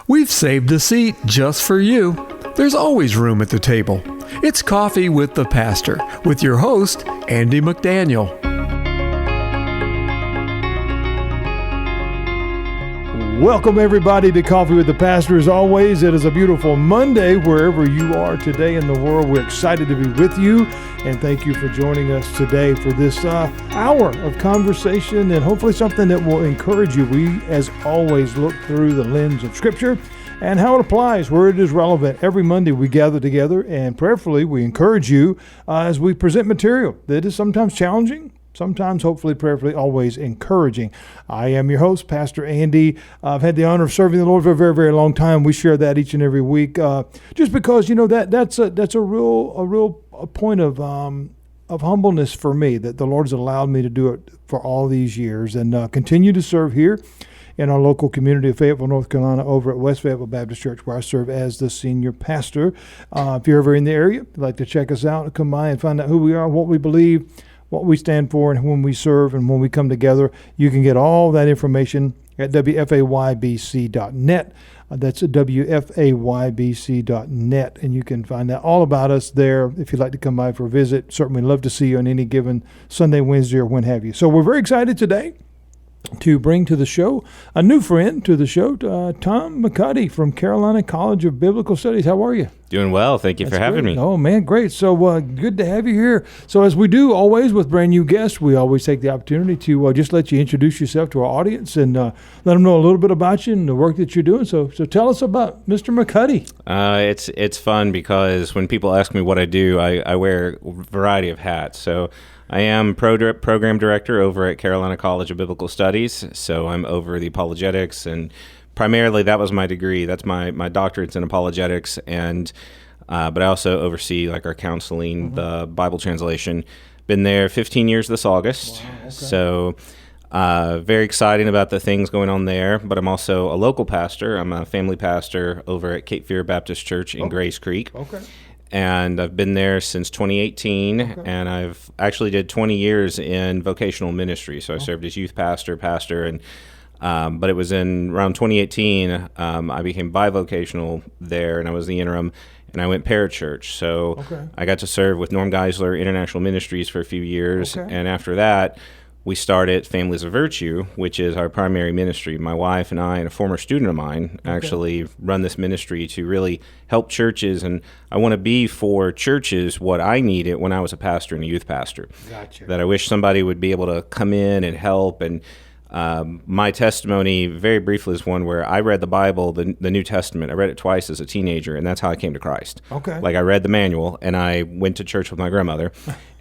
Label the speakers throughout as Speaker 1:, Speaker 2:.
Speaker 1: We've saved a seat just for you. There's always room at the table. It's Coffee with the Pastor with your host, Andy McDaniel.
Speaker 2: Welcome everybody to Coffee with the Pastor. As always, it is a beautiful Monday wherever you are today in the world. We're excited to be with you, and thank you for joining us today for this hour of conversation and hopefully something that will encourage you. We, as always, look through the lens of Scripture and how it applies, where it is relevant. Every Monday we gather together and prayerfully we encourage you as we present material that is sometimes challenging, sometimes, hopefully, prayerfully, always encouraging. I am your host, Pastor Andy. I've had the honor of serving the Lord for a very, very long time. We share that each and every week, just because that's a real point of humbleness for me that the Lord has allowed me to do it for all these years and continue to serve here in our local community of Fayetteville, North Carolina, over at West Fayetteville Baptist Church, where I serve as the senior pastor. If you're ever in the area, if you'd like to check us out, come by and find out who we are, what we believe, what we stand for, and when we serve and when we come together. You can get all that information at wfaybc.net. That's wfaybc.net, and you can find out all about us there if you'd like to come by for a visit. Certainly love to see you on any given Sunday, Wednesday, or when have you. So we're very excited today to bring to the show a new friend to the show, Thom McCuddy from Carolina College of Biblical Studies. How are you?
Speaker 3: Doing well. Thank you for having me.
Speaker 2: Oh, man, great. So good to have you here. So as we do always with brand new guests, we always take the opportunity to just let you introduce yourself to our audience and let them know a little bit about you and the work that you're doing. So tell us about Mr. McCuddy.
Speaker 3: It's fun because when people ask me what I do, I wear a variety of hats. So I am program director over at Carolina College of Biblical Studies, so I'm over the apologetics, and primarily that was my degree. That's my doctorate's in apologetics, and but I also oversee like our counseling, the Bible translation. Been there 15 years this August, wow, okay. So very exciting about the things going on there, but I'm also a local pastor. I'm a family pastor over at Cape Fear Baptist Church in Grace Creek. Okay. And I've been there since 2018, and I've actually did 20 years in vocational ministry. So I served as youth pastor, and but it was in around 2018 I became bivocational there, and I was the interim, and I went parachurch. So I got to serve with Norm Geisler International Ministries for a few years, and after that, we started Families of Virtue, which is our primary ministry. My wife and I and a former student of mine actually run this ministry to really help churches, and I want to be for churches what I needed when I was a pastor and a youth pastor. Gotcha. That I wish somebody would be able to come in and help. And my testimony, very briefly, is one where I read the Bible, the New Testament. I read it twice as a teenager, and that's how I came to Christ. Okay. Like I read the manual, and I went to church with my grandmother.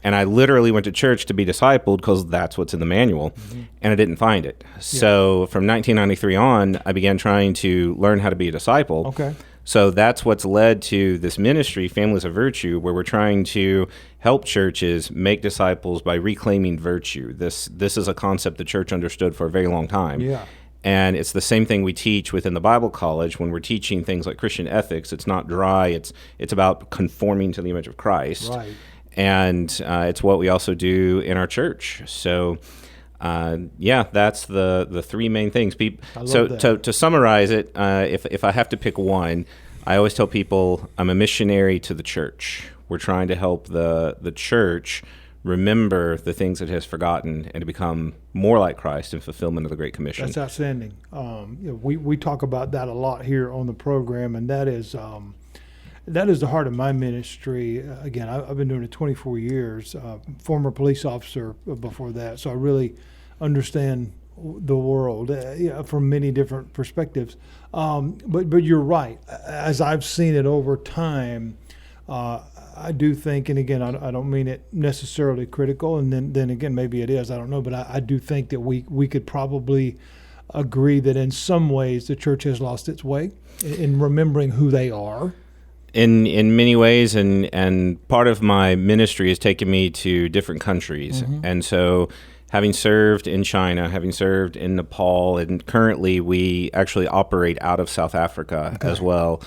Speaker 3: And I literally went to church to be discipled because that's what's in the manual, and I didn't find it. Yeah. So from 1993 on, I began trying to learn how to be a disciple. Okay. So that's what's led to this ministry, Families of Virtue, where we're trying to help churches make disciples by reclaiming virtue. This is a concept the church understood for a very long time. Yeah. And it's the same thing we teach within the Bible college when we're teaching things like Christian ethics. It's not dry. It's about conforming to the image of Christ. Right. And it's what we also do in our church. So, that's the three main things. So to summarize it, if I have to pick one, I always tell people I'm a missionary to the church. We're trying to help the church remember the things it has forgotten and to become more like Christ in fulfillment of the Great Commission.
Speaker 2: That's outstanding. We talk about that a lot here on the program, and that is the heart of my ministry. Again, I've been doing it 24 years, former police officer before that, so I really understand the world from many different perspectives. But you're right. As I've seen it over time, I do think, and again, I don't mean it necessarily critical, and then again, maybe it is, I don't know, but I do think that we could probably agree that in some ways the church has lost its way in remembering who they are.
Speaker 3: In many ways, and part of my ministry has taken me to different countries. And so having served in China, having served in Nepal, and currently we actually operate out of South Africa as well,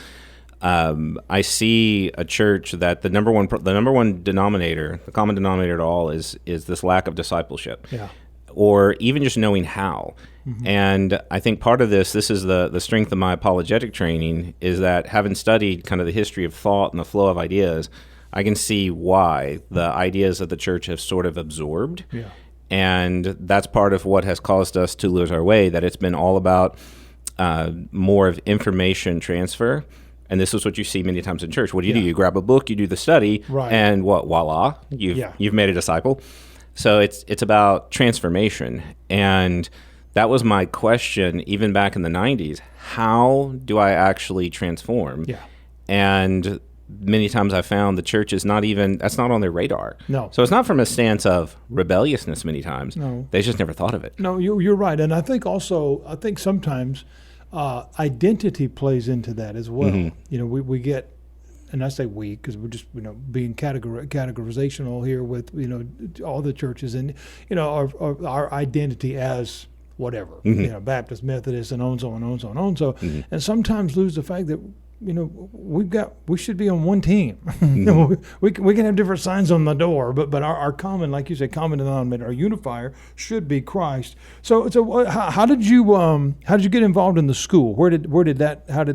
Speaker 3: I see a church that the number one denominator, the common denominator to all is this lack of discipleship. Yeah. or even just knowing how. And I think part of this is the strength of my apologetic training, is that having studied kind of the history of thought and the flow of ideas, I can see why the ideas of the church have sort of absorbed.
Speaker 2: Yeah.
Speaker 3: And that's part of what has caused us to lose our way, that it's been all about more of information transfer. And this is what you see many times in church. What do? You grab a book, you do the study,
Speaker 2: Right.
Speaker 3: and voila, you've made a disciple. So it's about transformation. And that was my question even back in the 90s. How do I actually transform?
Speaker 2: Yeah.
Speaker 3: And many times I found the church is that's not on their radar.
Speaker 2: No.
Speaker 3: So it's not from a stance of rebelliousness many times.
Speaker 2: No.
Speaker 3: They just never thought of it.
Speaker 2: No, you're right. And I think sometimes identity plays into that as well. You know, we get, and I say we because we're just, being categorizational here with, all the churches, and, our identity as whatever, Baptist, Methodist, and on so on, on so on, on so. And sometimes lose the fact that, we should be on one team. We can have different signs on the door, but our common, like you said, common denominator, our unifier should be Christ. So how did you get involved in the school? How did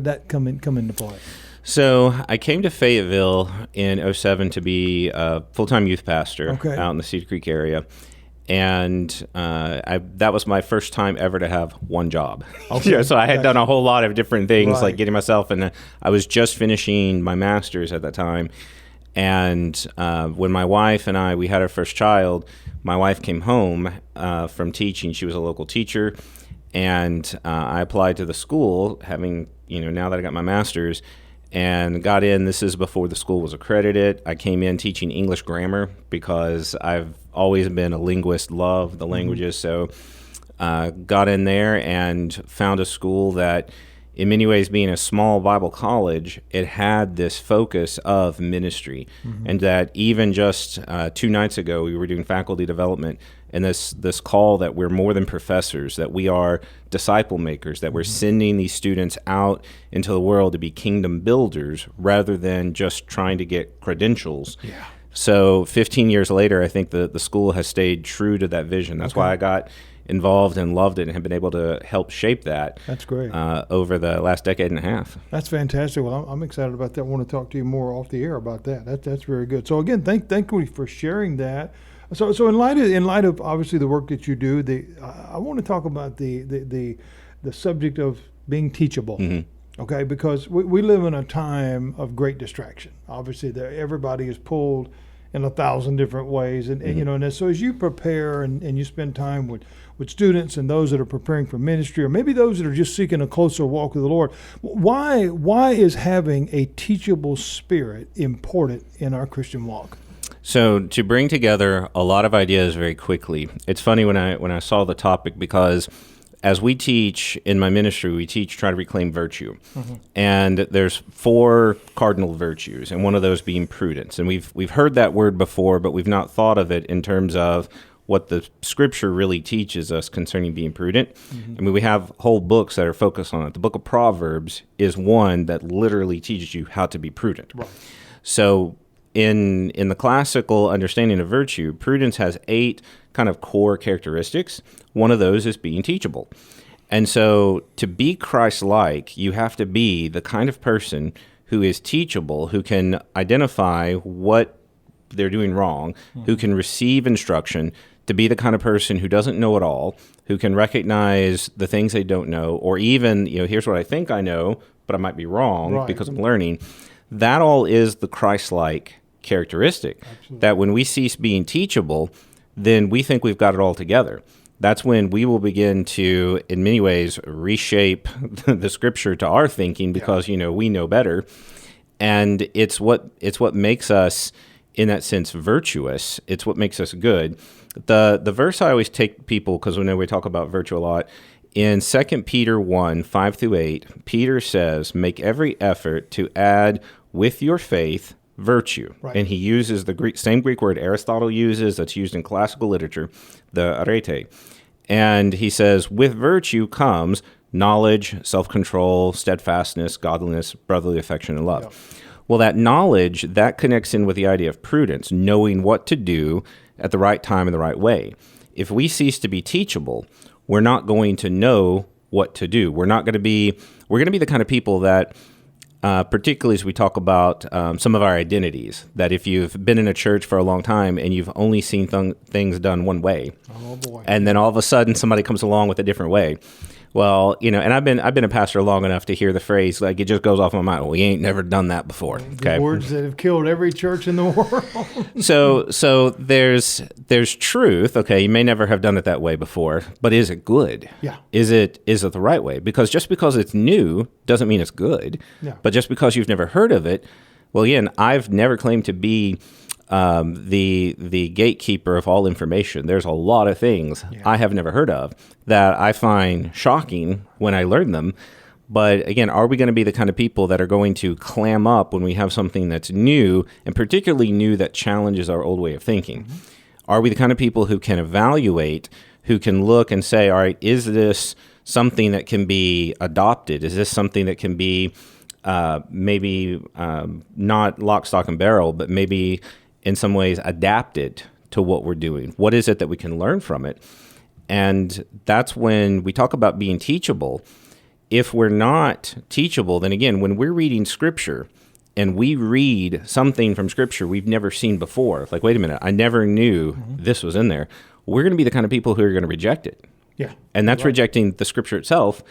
Speaker 2: that come into play?
Speaker 3: So I came to Fayetteville in 2007 to be a full-time youth pastor out in the Cedar Creek area. And that was my first time ever to have one job. So I had done a whole lot of different things, like getting myself in. I was just finishing my master's at that time. And when my wife and we had our first child, my wife came home from teaching. She was a local teacher. And I applied to the school, having, now that I got my master's, and got in. This is before the school was accredited. I came in teaching English grammar because I've always been a linguist, love the languages. So got in there and found a school that, in many ways, being a small Bible college, it had this focus of ministry. And that even just 2 nights ago, we were doing faculty development, and this call that we're more than professors, that we are disciple makers, that we're sending these students out into the world to be kingdom builders rather than just trying to get credentials. Yeah. So 15 years later, I think the school has stayed true to that vision. That's why I got involved and loved it and have been able to help shape that.
Speaker 2: That's great.
Speaker 3: Over the last decade and a half.
Speaker 2: That's fantastic. Well, I'm excited about that. I want to talk to you more off the air about that. That's very good. So again, thank you for sharing that. So in light of obviously the work that you do, I want to talk about the subject of being teachable. Okay, because we live in a time of great distraction. Obviously, everybody is pulled in 1,000 different ways, and so as you prepare and you spend time with students and those that are preparing for ministry, or maybe those that are just seeking a closer walk with the Lord, why is having a teachable spirit important in our Christian walk?
Speaker 3: So to bring together a lot of ideas very quickly, it's funny when I saw the topic, because as we teach in my ministry, we try to reclaim virtue. And there's 4 cardinal virtues, and one of those being prudence. And we've heard that word before, but we've not thought of it in terms of what the scripture really teaches us concerning being prudent. I mean, we have whole books that are focused on it. The book of Proverbs is one that literally teaches you how to be prudent. Right. So in the classical understanding of virtue, prudence has 8 kind of core characteristics. One of those is being teachable. And so to be Christ-like, you have to be the kind of person who is teachable, who can identify what they're doing wrong, who can receive instruction, to be the kind of person who doesn't know it all, who can recognize the things they don't know, or even, here's what I think I know, but I might be wrong because I'm learning. That all is the Christ-like characteristic. Absolutely. That when we cease being teachable, then we think we've got it all together. That's when we will begin to, in many ways, reshape the scripture to our thinking, because we know better, and it's what makes us, in that sense, virtuous. It's what makes us good. The verse I always take people, because we know we talk about virtue a lot, in 2 Peter 1, 5-8, Peter says, "Make every effort to add with your faith virtue." Right. And he uses the same Greek word Aristotle uses, that's used in classical literature, the arete. And he says, with virtue comes knowledge, self-control, steadfastness, godliness, brotherly affection, and love. Yeah. Well, that knowledge, that connects in with the idea of prudence, knowing what to do at the right time and the right way. if we cease to be teachable, we're not going to know what to do. We're going to be the kind of people that, particularly as we talk about some of our identities, that if you've been in a church for a long time and you've only seen things done one way,
Speaker 2: oh boy,
Speaker 3: and then all of a sudden somebody comes along with a different way. Well, and I've been a pastor long enough to hear the phrase, like, it just goes off my mind. Well, we ain't never done that before.
Speaker 2: The words that have killed every church in the world.
Speaker 3: So there's truth. Okay, you may never have done it that way before, but is it good?
Speaker 2: Yeah.
Speaker 3: Is it the right way? Because just because it's new doesn't mean it's good.
Speaker 2: Yeah.
Speaker 3: But just because you've never heard of it, well, again, I've never claimed to be the gatekeeper of all information. There's a lot of things I have never heard of that I find shocking when I learn them. But again, are we going to be the kind of people that are going to clam up when we have something that's new, and particularly new that challenges our old way of thinking? Mm-hmm. Are we the kind of people who can evaluate, who can look and say, all right, is this something that can be adopted? Is this something that can be maybe not lock, stock, and barrel, but maybe in some ways adapted to what we're doing? What is it that we can learn from it? And that's when we talk about being teachable. If we're not teachable, then again, when we're reading Scripture and we read something from Scripture we've never seen before, like, wait a minute, I never knew this was in there, we're going to be the kind of people who are going to reject it.
Speaker 2: Yeah.
Speaker 3: And that's rejecting the Scripture itself.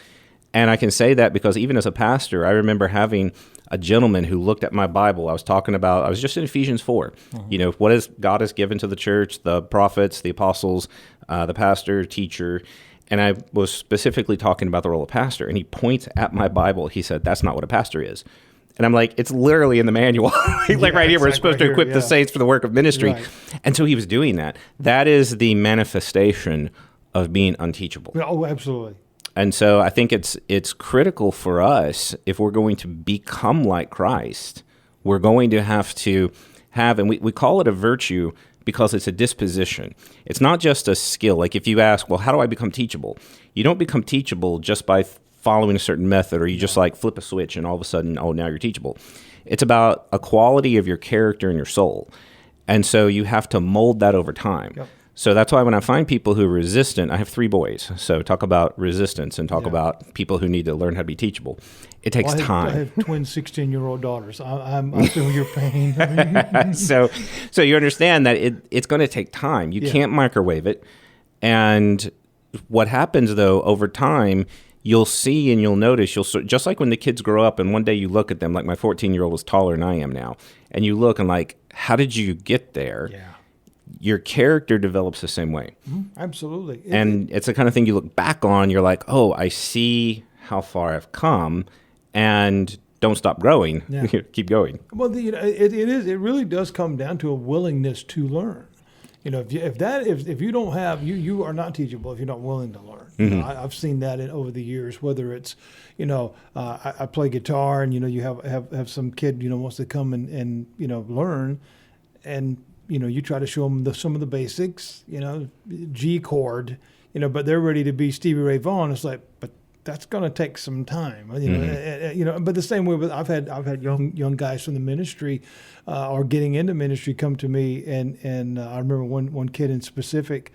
Speaker 3: And I can say that because even as a pastor, I remember having a gentleman who looked at my Bible. I was just in Ephesians 4. Mm-hmm. What is God has given to the church, the prophets, the apostles, the pastor, teacher. And I was specifically talking about the role of pastor. And he points at my Bible. He said, that's not what a pastor is. And I'm like, it's literally in the manual. Right here, we're supposed to equip the saints for the work of ministry. Right. And so he was doing that. That is the manifestation of being unteachable.
Speaker 2: Oh, absolutely.
Speaker 3: And so I think it's critical for us, if we're going to become like Christ, we're going to have, and we call it a virtue because it's a disposition. It's not just a skill. Like if you ask, well, how do I become teachable? You don't become teachable just by following a certain method, or you just like flip a switch and all of a sudden, oh, now you're teachable. It's about a quality of your character and your soul. And so you have to mold that over time. Yep. So that's why when I find people who are resistant, I have 3 boys. So talk about resistance and talk about people who need to learn how to be teachable. It takes time.
Speaker 2: I have twin 16-year-old daughters. I feel your pain.
Speaker 3: So you understand that it's going to take time. You can't microwave it. And what happens, though, over time, you'll see and you'll notice, just like when the kids grow up and one day you look at them, like my 14-year-old is taller than I am now, and you look and like, how did you get there? Yeah. Your character develops the same way.
Speaker 2: Absolutely.
Speaker 3: And it's the kind of thing you look back on, you're like, oh, I see how far I've come, and don't stop growing. Yeah. Keep going.
Speaker 2: Well, it really does come down to a willingness to learn. If you don't have, you are not teachable if you're not willing to learn. Mm-hmm. I've seen that over the years, whether it's, I play guitar and, you have some kid, wants to come and learn, and you try to show them some of the basics, G chord, but they're ready to be Stevie Ray Vaughan. It's like, but that's going to take some time, But the same way, I've had young guys from the ministry, or getting into ministry, come to me, and I remember one kid in specific,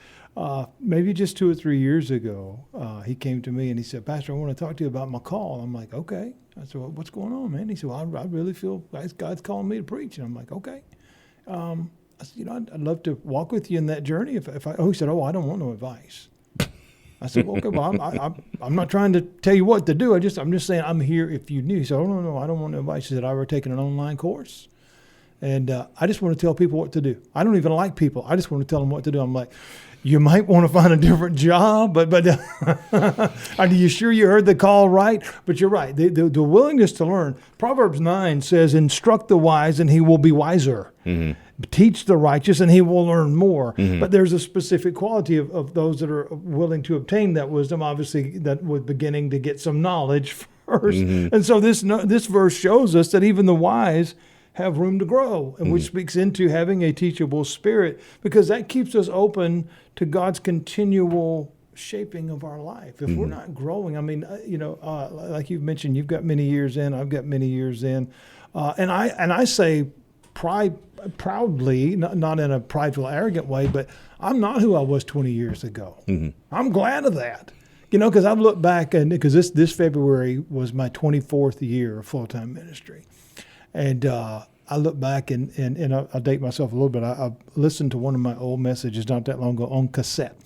Speaker 2: maybe just 2 or 3 years ago, he came to me and he said, "Pastor, I want to talk to you about my call." I'm like, "Okay." I said, "Well, what's going on, man?" He said, "Well, I really feel God's calling me to preach," and I'm like, "Okay." I said, I'd love to walk with you in that journey. He said, "Oh, I don't want no advice." I said, "Well, okay, well, I'm not trying to tell you what to do. I'm just saying I'm here if you need." He said, "Oh, no, I don't want no advice." He said, "I've already taken an online course, and I just want to tell people what to do. I don't even like people. I just want to tell them what to do." I'm like, "You might want to find a different job, but are you sure you heard the call right?" But you're right. The willingness to learn. Proverbs 9 says, "Instruct the wise, and he will be wiser. Mm-hmm. Teach the righteous, and he will learn more." Mm-hmm. But there's a specific quality of those that are willing to obtain that wisdom, obviously, that was beginning to get some knowledge first. Mm-hmm. And so this verse shows us that even the wise have room to grow, and which speaks into having a teachable spirit, because that keeps us open to God's continual shaping of our life. If we're not growing, I mean, like you've mentioned, you've got many years in, I've got many years in, and I say, proudly, not in a prideful, arrogant way, but I'm not who I was 20 years ago. Mm-hmm. I'm glad of that. Because I've looked back, and because this February was my 24th year of full-time ministry. And I look back, and I'll date myself a little bit. I listened to one of my old messages not that long ago on cassette.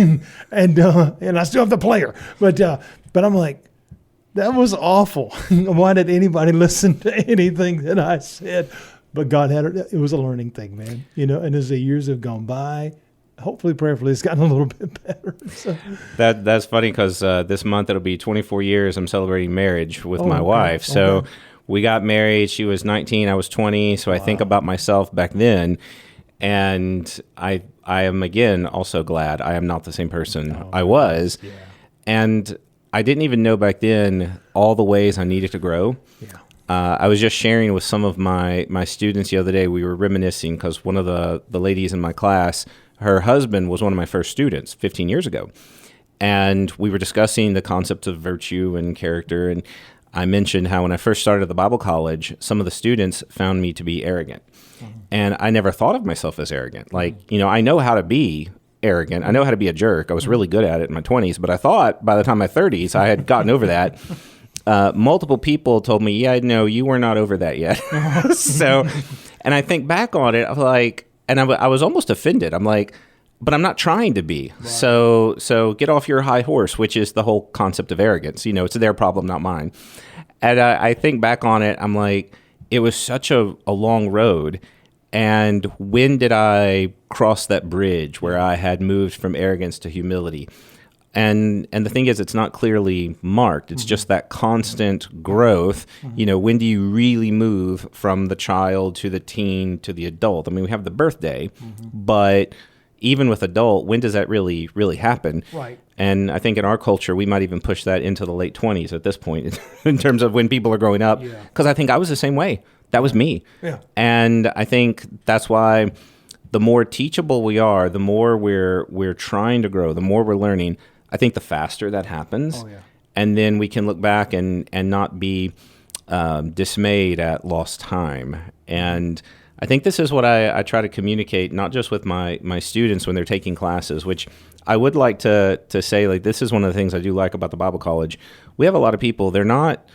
Speaker 2: and I still have the player. But I'm like, that was awful. Why did anybody listen to anything that I said? But God it was a learning thing, man. And as the years have gone by, hopefully, prayerfully, it's gotten a little bit better. So.
Speaker 3: That's funny because this month it'll be 24 years. I'm celebrating marriage with my wife. So we got married. She was 19. I was 20. So I think about myself back then. And I am, again, also glad I am not the same person I was. Yeah. And I didn't even know back then all the ways I needed to grow. Yeah. I was just sharing with some of my students the other day. We were reminiscing because one of the ladies in my class, her husband was one of my first students 15 years ago. And we were discussing the concepts of virtue and character. And I mentioned how when I first started at the Bible college, some of the students found me to be arrogant. Mm-hmm. And I never thought of myself as arrogant. Like, I know how to be arrogant. I know how to be a jerk. I was really good at it in my 20s, but I thought by the time my 30s, I had gotten over that. Multiple people told me, yeah, no, you were not over that yet. So, and I think back on it, I'm like, and I was almost offended. I'm like, but I'm not trying to be. Right. So get off your high horse, which is the whole concept of arrogance. It's their problem, not mine. And I think back on it, I'm like, it was such a long road. And when did I cross that bridge where I had moved from arrogance to humility? And the thing is, it's not clearly marked. It's just that constant growth. When do you really move from the child to the teen to the adult? I mean, we have the birthday, but even with adult, when does that really happen? Right. And I think in our culture, we might even push that into the late 20s at this point in terms of when people are growing up. Because I think I was the same way. That was me. Yeah. And I think that's why the more teachable we are, the more we're trying to grow, the more we're learning, I think the faster that happens. Oh, yeah. And then we can look back and not be dismayed at lost time. And I think this is what I try to communicate, not just with my students when they're taking classes, which I would like to say, like, this is one of the things I do like about the Bible college. We have a lot of people, they're not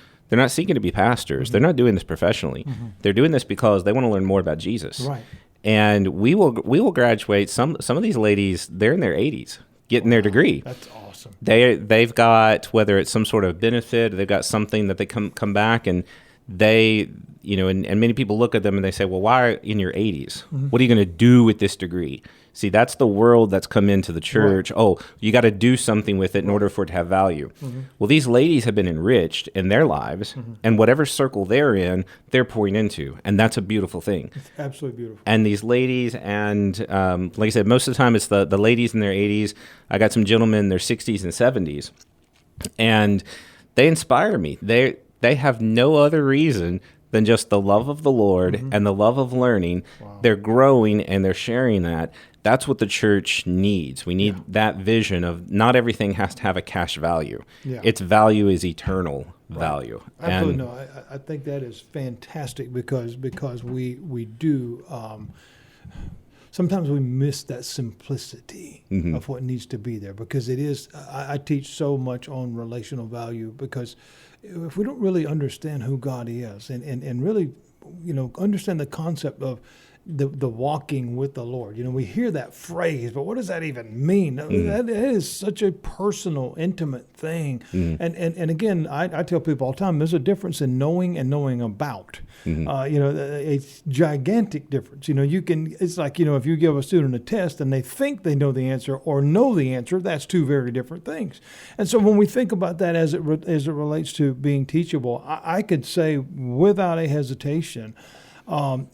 Speaker 3: seeking to be pastors. Mm-hmm. They're not doing this professionally. Mm-hmm. They're doing this because they want to learn more about Jesus. Right. And we will graduate. Some of these ladies, they're in their 80s getting their degree. That's awesome. They've got, whether it's some sort of benefit, they've got something that they come back and they, and many people look at them and they say, well, why are you in your 80s? Mm-hmm. What are you going to do with this degree? See, that's the world that's come into the church. Right. Oh, you got to do something with it in order for it to have value. Mm-hmm. Well, these ladies have been enriched in their lives, and whatever circle they're in, they're pouring into, and that's a beautiful thing.
Speaker 2: It's absolutely beautiful.
Speaker 3: And these ladies, and like I said, most of the time it's the ladies in their 80s. I got some gentlemen in their 60s and 70s, and they inspire me. They have no other reason than just the love of the Lord and the love of learning. Wow. They're growing and they're sharing that. That's what the church needs. We need that vision of not everything has to have a cash value. Yeah. Its value is eternal value.
Speaker 2: Absolutely. I think that is fantastic because we do sometimes we miss that simplicity of what needs to be there, because it is. I teach so much on relational value, because if we don't really understand who God is and really, understand the concept of the walking with the Lord. We hear that phrase, but what does that even mean? That is such a personal, intimate thing. And again, I tell people all the time, there's a difference in knowing and knowing about. It's gigantic difference. It's like, if you give a student a test and they think they know the answer or know the answer, that's two very different things. And so when we think about that as it relates to being teachable, I could say without a hesitation,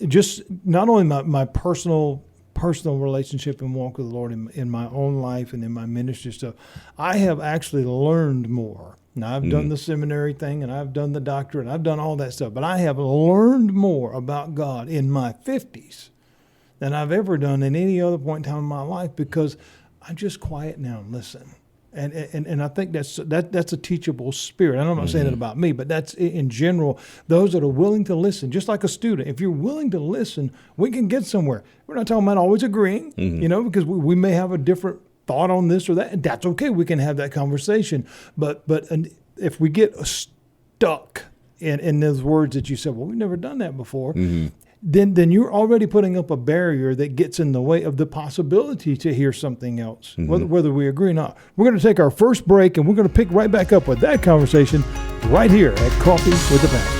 Speaker 2: just not only my personal relationship and walk with the Lord in my own life and in my ministry stuff, I have actually learned more. Now, I've done the seminary thing, and I've done the doctorate, and I've done all that stuff, but I have learned more about God in my 50s than I've ever done at any other point in time in my life, because I just quiet now and listen. And I think that's a teachable spirit. I'm not saying it about me, but that's in general, those that are willing to listen, just like a student. If you're willing to listen, we can get somewhere. We're not talking about always agreeing, because we may have a different thought on this or that, and that's okay. We can have that conversation. But if we get stuck in those words that you said, well, we've never done that before, then you're already putting up a barrier that gets in the way of the possibility to hear something else, whether we agree or not. We're going to take our first break, and we're going to pick right back up with that conversation right here at Coffee with the Pastor.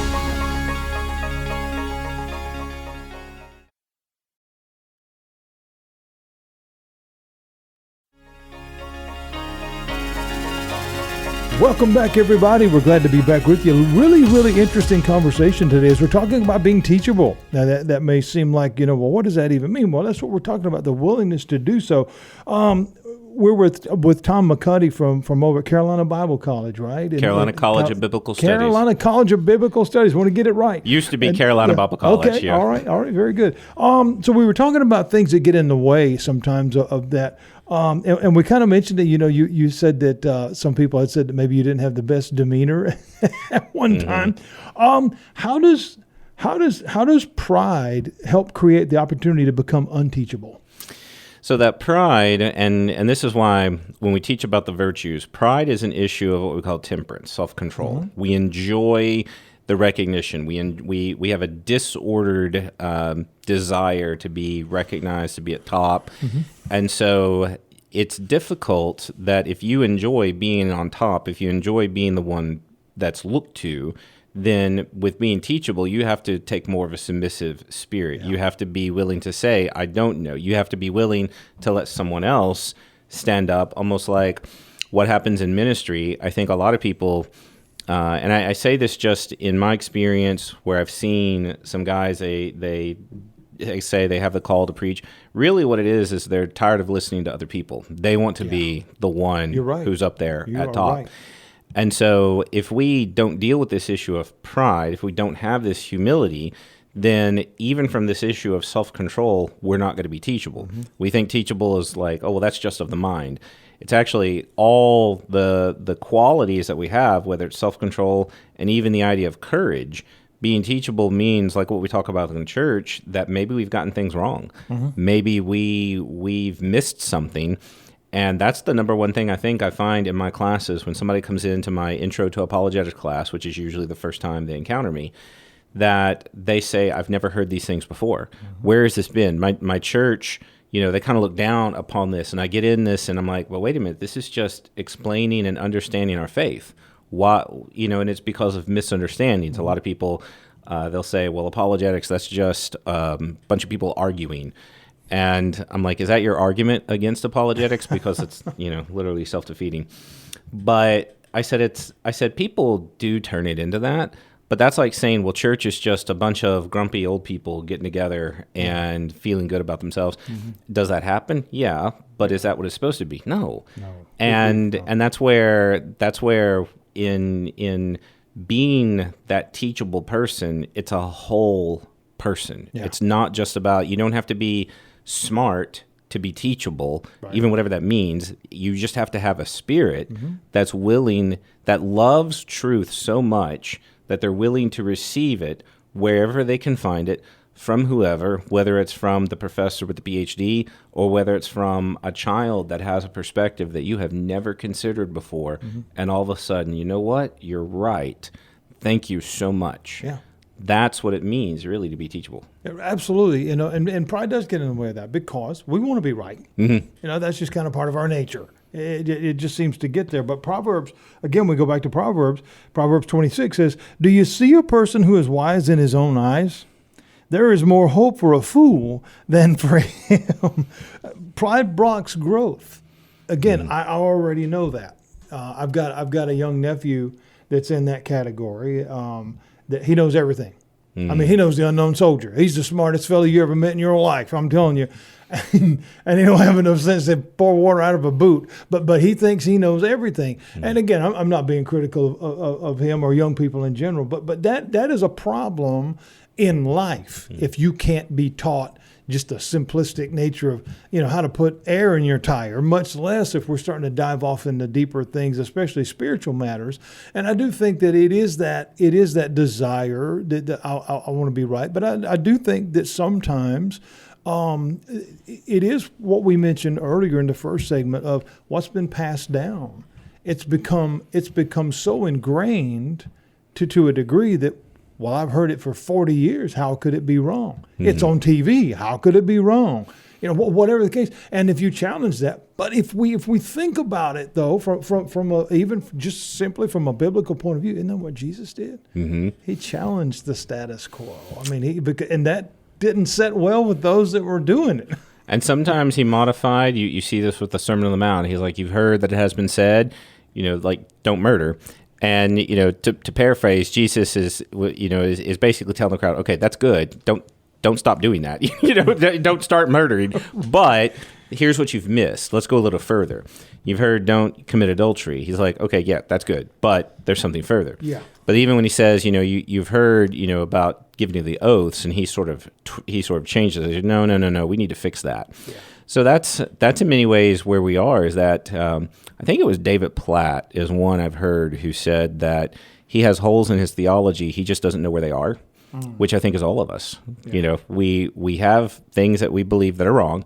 Speaker 2: Welcome back, everybody. We're glad to be back with you. Really, really interesting conversation today as we're talking about being teachable. Now, that may seem like, well, what does that even mean? Well, that's what we're talking about, the willingness to do so. We're with Thom McCuddy from over at Carolina Bible College, right?
Speaker 3: Carolina College of Biblical Studies.
Speaker 2: Carolina College of Biblical Studies. Want to get it right.
Speaker 3: Used to be Carolina Bible College.
Speaker 2: Okay, yeah. All right, very good. So we were talking about things that get in the way sometimes of that. And we kind of mentioned that, you said that some people had said that maybe you didn't have the best demeanor at one time. How does pride help create the opportunity to become unteachable?
Speaker 3: So that pride, and this is why when we teach about the virtues, pride is an issue of what we call temperance, self-control. We enjoy the recognition. We have a disordered desire to be recognized, to be at top. And so it's difficult that if you enjoy being on top, if you enjoy being the one that's looked to, then with being teachable, you have to take more of a submissive spirit. Yeah. You have to be willing to say, I don't know. You have to be willing to let someone else stand up, almost like what happens in ministry. I think a lot of people, and I say this just in my experience where I've seen some guys, they say they have the call to preach. Really what it is they're tired of listening to other people. They want to be the one who's up there at top. Right. And so if we don't deal with this issue of pride, if we don't have this humility, then even from this issue of self-control, we're not going to be teachable. We think teachable is like, oh, well, that's just of the mind. It's actually all the qualities that we have, whether it's self-control and even the idea of courage. Being teachable means, like what we talk about in the church, that maybe we've gotten things wrong. Maybe we've missed something. And that's the number one thing I think I find in my classes when somebody comes into my Intro to Apologetics class, which is usually the first time they encounter me, that they say, I've never heard these things before. Where has this been? My church, they kind of look down upon this. And I get in this and I'm like, well, wait a minute. This is just explaining and understanding our faith. Why, and it's because of misunderstandings. A lot of people, they'll say, well, apologetics, that's just a bunch of people arguing. And I'm like, is that your argument against apologetics? Because it's, literally self-defeating. But I said people do turn it into that. But that's like saying, well, church is just a bunch of grumpy old people getting together and feeling good about themselves. Does that happen? Yeah. But is that what it's supposed to be? No. And that's where in being that teachable person, it's a whole person. Yeah. It's not just about, you don't have to be smart to be teachable, even whatever that means. You just have to have a spirit that's willing, that loves truth so much that they're willing to receive it wherever they can find it, from whoever, whether it's from the professor with the PhD or whether it's from a child that has a perspective that you have never considered before. And all of a sudden, you know what? You're right. Thank you so much. Yeah. That's what it means, really, to be teachable.
Speaker 2: Yeah, absolutely. And pride does get in the way of that because we want to be right. That's just kind of part of our nature. It just seems to get there. But Proverbs, again, we go back to Proverbs. Proverbs 26 says, do you see a person who is wise in his own eyes? There is more hope for a fool than for him. Pride blocks growth. Again, I already know that. I've got a young nephew that's in that category. That he knows everything. I mean, he knows the unknown soldier. He's the smartest fellow you ever met in your life, I'm telling you. And he don't have enough sense to pour water out of a boot. But he thinks he knows everything. And again, I'm not being critical of him or young people in general. But that is a problem in life if you can't be taught just the simplistic nature of, how to put air in your tire, much less if we're starting to dive off into deeper things, especially spiritual matters. And I do think that it is that desire that I want to be right. But I do think that sometimes it is what we mentioned earlier in the first segment of what's been passed down. It's become so ingrained to a degree that, well, I've heard it for 40 years. How could it be wrong? Mm-hmm. It's on TV. How could it be wrong? Whatever the case. And if you challenge that, but if we think about it though, even just simply from a biblical point of view, isn't that what Jesus did?
Speaker 3: Mm-hmm.
Speaker 2: He challenged the status quo. I mean, and that didn't set well with those that were doing it.
Speaker 3: And sometimes he modified. You see this with the Sermon on the Mount. He's like, you've heard that it has been said, like, don't murder. And, to paraphrase, Jesus is basically telling the crowd, okay, that's good. Don't stop doing that. Don't start murdering. But here's what you've missed. Let's go a little further. You've heard don't commit adultery. He's like, okay, yeah, that's good. But there's something further.
Speaker 2: Yeah.
Speaker 3: But even when he says, you've heard, about giving the oaths, and he sort of changes it. No, we need to fix that. Yeah. So that's in many ways where we are, is that I think it was David Platt is one I've heard who said that he has holes in his theology. He just doesn't know where they are, which I think is all of us. Yeah. We have things that we believe that are wrong,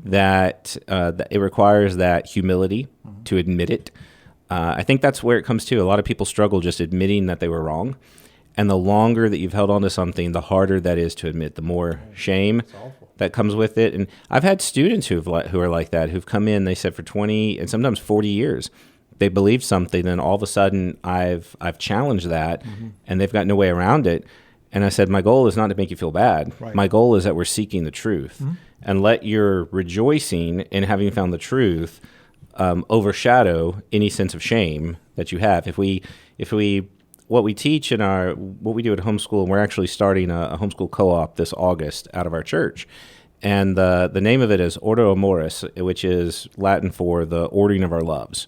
Speaker 3: that it requires that humility to admit it. I think that's where it comes to. A lot of people struggle just admitting that they were wrong. And the longer that you've held on to something, the harder that is to admit, the more shame that comes with it. And I've had students who are like that, who've come in, they said for 20 and sometimes 40 years, they believed something, and all of a sudden I've challenged that, and they've got no way around it. And I said, my goal is not to make you feel bad. Right. My goal is that we're seeking the truth. And let your rejoicing in having found the truth overshadow any sense of shame that you have. If we what we teach in what we do at homeschool, and we're actually starting a homeschool co-op this August out of our church. And the name of it is Ordo Amoris, which is Latin for the ordering of our loves.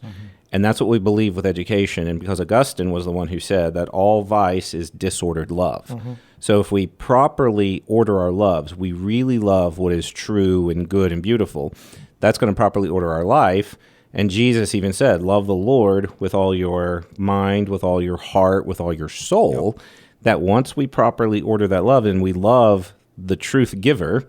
Speaker 3: And that's what we believe with education. And because Augustine was the one who said that all vice is disordered love. So if we properly order our loves, we really love what is true and good and beautiful, that's going to properly order our life. And Jesus even said, love the Lord with all your mind, with all your heart, with all your soul. That once we properly order that love and we love the truth giver,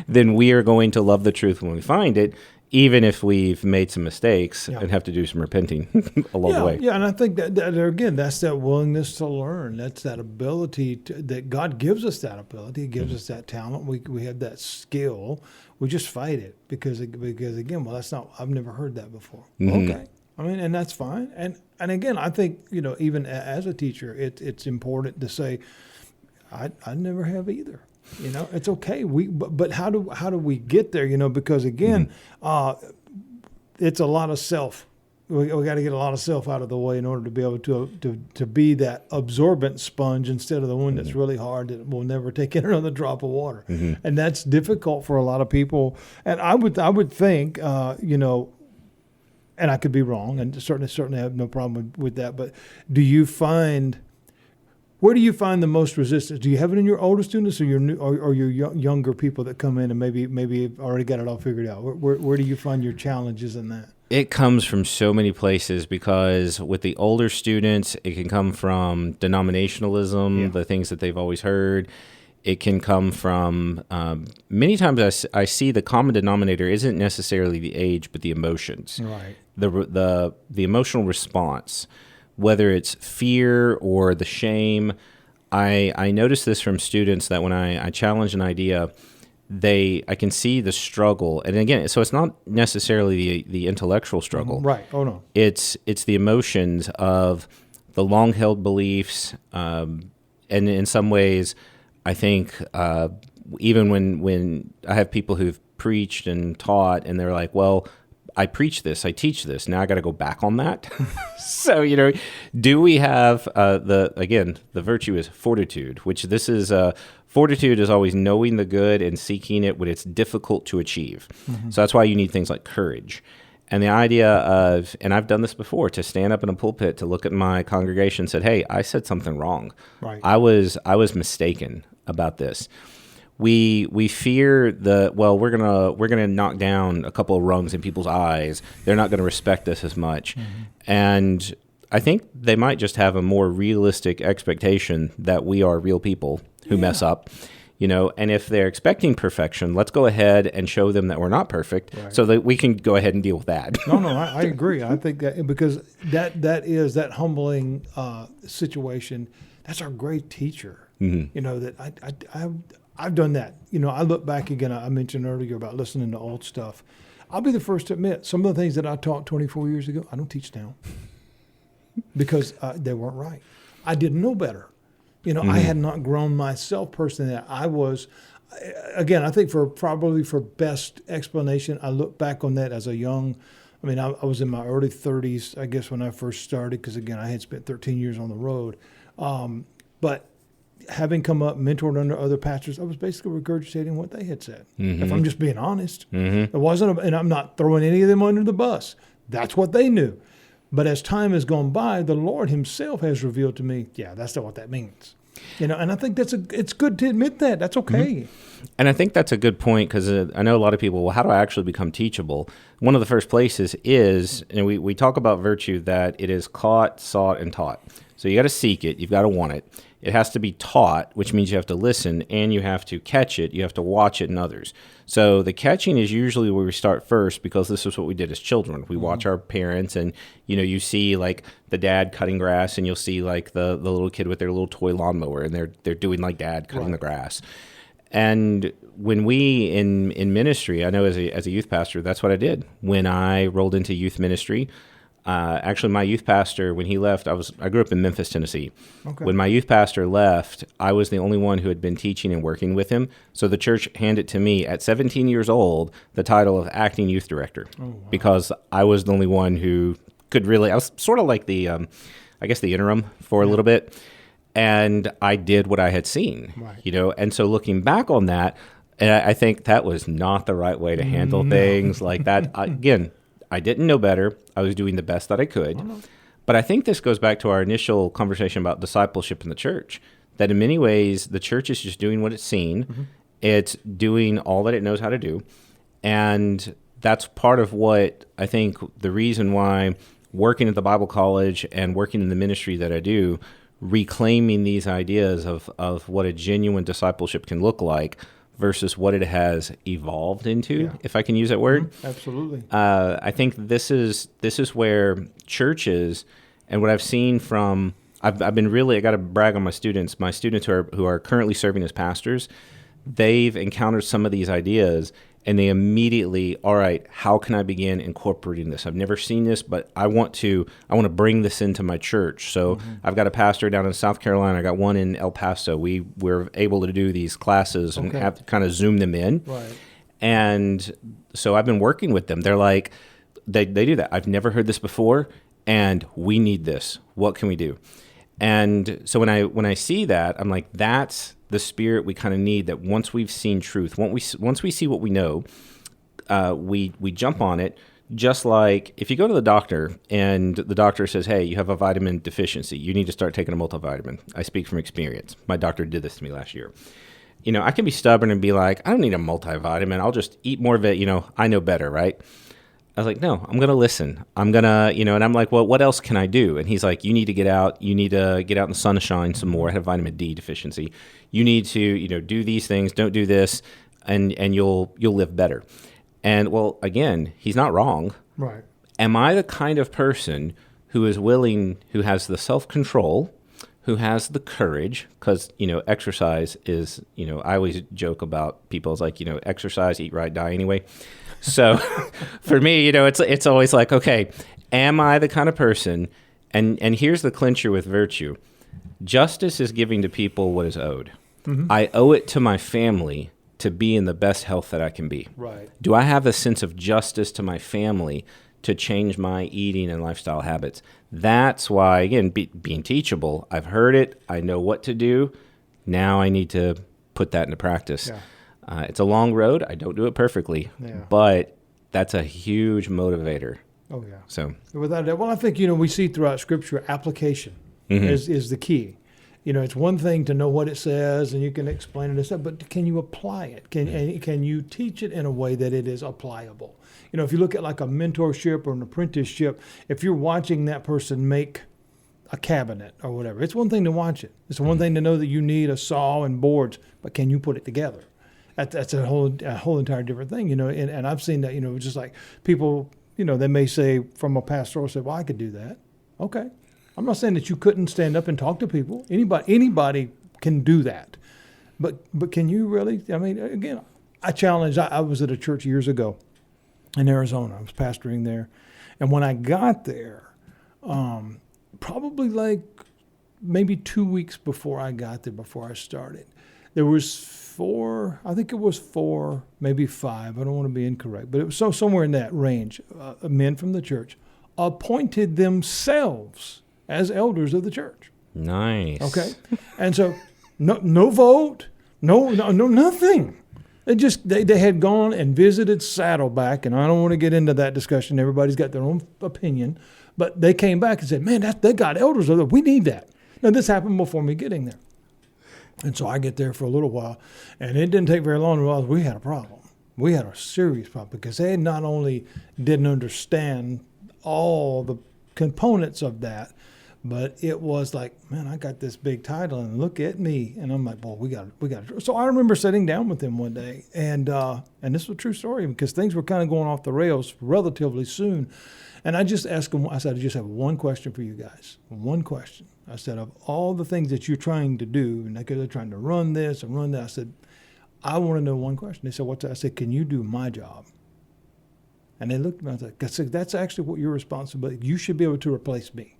Speaker 3: then we are going to love the truth when we find it, even if we've made some mistakes and have to do some repenting along the way. Yeah,
Speaker 2: and I think that again, that's that willingness to learn. That's that ability that God gives us that ability. He gives us that talent. We have that skill. We just fight it because again, well, that's not. I've never heard that before. Okay, I mean, and that's fine. And again, I think even as a teacher, it's important to say, I never have either. It's okay. But how do we get there? Because again, it's a lot of self. We got to get a lot of self out of the way in order to be able to be that absorbent sponge instead of the one that's really hard that will never take in another drop of water. And that's difficult for a lot of people. And I would think, and I could be wrong, and certainly have no problem with that. But where do you find the most resistance? Do you have it in your older students or your younger people that come in and maybe have already got it all figured out? Where do you find your challenges in that?
Speaker 3: It comes from so many places, because with the older students, it can come from denominationalism, the things that they've always heard. It can come from many times I see the common denominator isn't necessarily the age, but the emotions.
Speaker 2: Right.
Speaker 3: The emotional response. Whether it's fear or the shame, I notice this from students that when I challenge an idea, I can see the struggle. And again, so it's not necessarily the intellectual struggle.
Speaker 2: Right. Oh, no.
Speaker 3: It's the emotions of the long-held beliefs. And in some ways, I think even when I have people who've preached and taught, and they're like, well, I preach this, I teach this, now I got to go back on that. So, do we have the virtue is fortitude, which this is, fortitude is always knowing the good and seeking it when it's difficult to achieve. So that's why you need things like courage. And the idea of, and I've done this before, to stand up in a pulpit, to look at my congregation and said, hey, I said something wrong.
Speaker 2: Right.
Speaker 3: I was mistaken about this. we fear we're gonna knock down a couple of rungs in people's eyes. They're not going to respect us as much, and I think they might just have a more realistic expectation that we are real people who mess up. And if they're expecting perfection, let's go ahead and show them that we're not perfect, so that we can go ahead and deal with that.
Speaker 2: No, I agree. I think that because that humbling situation, that's our great teacher. That I've done that. I look back again. I mentioned earlier about listening to old stuff. I'll be the first to admit some of the things that I taught 24 years ago, I don't teach now because they weren't right. I didn't know better. I had not grown myself personally. I was, again, I think for best explanation, I look back on that as a young, I was in my early 30s, I guess, when I first started, because, again, I had spent 13 years on the road. But having come up, mentored under other pastors, I was basically regurgitating what they had said. If I'm just being honest. It wasn't, and I'm not throwing any of them under the bus. That's what they knew. But as time has gone by, the Lord himself has revealed to me, that's not what that means. And I think it's good to admit that. That's okay.
Speaker 3: And I think that's a good point, because I know a lot of people, how do I actually become teachable? One of the first places is, and we talk about virtue, that it is caught, sought, and taught. So you got to seek it. You've got to want it. It has to be taught, which means you have to listen, and you have to catch it. You have to watch it in others. So the catching is usually where we start first, because this is what we did as children. We watch our parents, and you see like the dad cutting grass, and you'll see like the little kid with their little toy lawnmower, and they're doing like dad cutting the grass. And when we in ministry, I know as a youth pastor, that's what I did when I rolled into youth ministry. Actually, my youth pastor, when he left, I grew up in Memphis, Tennessee. Okay. When my youth pastor left, I was the only one who had been teaching and working with him. So the church handed to me at 17 years old the title of acting youth director, because I was the only one who could really. I was sort of like the interim for a little bit, and I did what I had seen, And so looking back on that, I think that was not the right way to handle things like that. Again, I didn't know better. I was doing the best that I could. But I think this goes back to our initial conversation about discipleship in the church, that in many ways, the church is just doing what it's seen. It's doing all that it knows how to do. And that's part of what I think the reason why working at the Bible college and working in the ministry that I do, reclaiming these ideas of what a genuine discipleship can look like versus what it has evolved into, if I can use that word.
Speaker 2: Absolutely.
Speaker 3: I think this is where churches, and what I've seen from, I've been really, I got to brag on my students who are currently serving as pastors. They've encountered some of these ideas, and they immediately, all right, how can I begin incorporating this? I've never seen this, but I want to bring this into my church. So I've got a pastor down in South Carolina. I got one in El Paso. We're able to do these classes and have to kind of zoom them in. Right. And so I've been working with them. They're like, they do that. I've never heard this before, and we need this. What can we do? And so when I see that, I'm like, that's the spirit we kind of need, that once we've seen truth, once we see what we know, we jump on it. Just like if you go to the doctor and the doctor says, hey, you have a vitamin deficiency, you need to start taking a multivitamin. I speak from experience. My doctor did this to me last year. I can be stubborn and be like, I don't need a multivitamin. I'll just eat more of it. I know better, right? I was like, no, I'm going to listen. I'm going to, and I'm like, well, what else can I do? And he's like, you need to get out. You need to get out in the sunshine some more. I have vitamin D deficiency. You need to, do these things. Don't do this, and you'll live better. And well, again, he's not wrong.
Speaker 2: Right.
Speaker 3: Am I the kind of person who is willing, who has the self-control, who has the courage? Because, exercise is, I always joke about people. It's like, exercise, eat right, die anyway. So for me, it's always like, okay, am I the kind of person, and here's the clincher with virtue. Justice is giving to people what is owed. I owe it to my family to be in the best health that I can be.
Speaker 2: Right.
Speaker 3: Do I have a sense of justice to my family to change my eating and lifestyle habits? That's why, again, being teachable, I've heard it. I know what to do. Now I need to put that into practice. Yeah. It's a long road. I don't do it perfectly, but that's a huge motivator.
Speaker 2: Oh, yeah.
Speaker 3: So
Speaker 2: without that, well, I think, we see throughout Scripture, application is the key. It's one thing to know what it says and you can explain it and stuff, but can you apply it? Can you teach it in a way that it is applicable? If you look at like a mentorship or an apprenticeship, if you're watching that person make a cabinet or whatever, it's one thing to watch it. It's one thing to know that you need a saw and boards, but can you put it together? That's a whole entire different thing, and I've seen that, just like people, they may say from a pastoral say, well, I could do that. Okay. I'm not saying that you couldn't stand up and talk to people. Anybody can do that. But can you really? I mean, again, I challenge. I was at a church years ago in Arizona. I was pastoring there. And when I got there, probably like maybe 2 weeks before I got there, before I started, there was four, maybe five. I don't want to be incorrect, but it was somewhere in that range, men from the church appointed themselves as elders of the church.
Speaker 3: Nice.
Speaker 2: Okay. And so no vote, no nothing. They had gone and visited Saddleback, and I don't want to get into that discussion. Everybody's got their own opinion, but they came back and said, man, they got elders of it. We need that. Now, this happened before me getting there. And so I get there for a little while, and it didn't take very long to realize we had a problem. We had a serious problem because they not only didn't understand all the components of that, but it was like, man, I got this big title and look at me. And I'm like, well, we got to. So I remember sitting down with them one day, and this is a true story because things were kind of going off the rails relatively soon. And I just asked them, I said, I just have one question for you guys. One question. I said, of all the things that you're trying to do, and they're trying to run this and run that, I said, I want to know one question. They said, what's that? I said, can you do my job? And they looked at me, I said, that's actually what your responsibility. You should be able to replace me.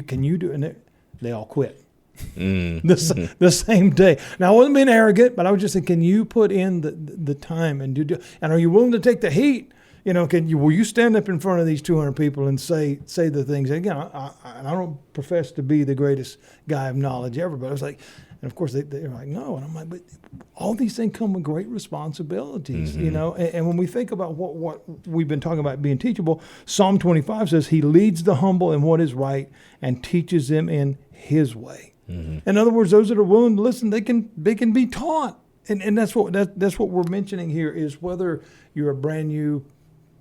Speaker 2: Can you do it? And they all quit the same day. Now, I wasn't being arrogant, but I was just saying, can you put in the time and and are you willing to take the heat? Will you stand up in front of these 200 people and say the things? And again, I don't profess to be the greatest guy of knowledge ever, but I was like, and of course they're like, no. And I'm like, but all these things come with great responsibilities, And when we think about what we've been talking about being teachable, Psalm 25 says he leads the humble in what is right and teaches them in his way. Mm-hmm. In other words, those that are willing to listen, they can be taught. And that's what we're mentioning here is whether you're a brand new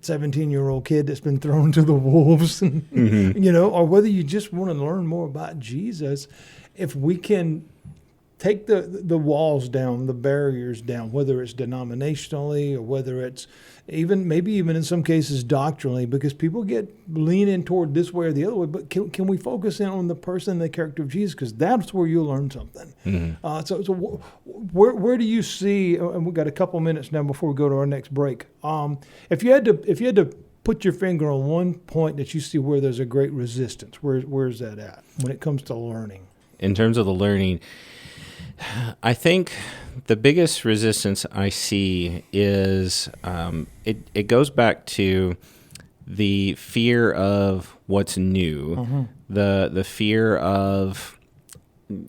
Speaker 2: 17-year-old kid that's been thrown to the wolves, or whether you just want to learn more about Jesus, if we can take the walls down, the barriers down, whether it's denominationally or whether it's maybe even in some cases doctrinally, because people get leaning toward this way or the other way. But can we focus in on the person and the character of Jesus? Because that's where you'll learn something. Mm-hmm. So where do you see? And we've got a couple minutes now before we go to our next break. If you had to put your finger on one point that you see where there's a great resistance, where's that at when it comes to learning?
Speaker 3: In terms of the learning, I think the biggest resistance I see is it goes back to the fear of what's new, mm-hmm. the fear of,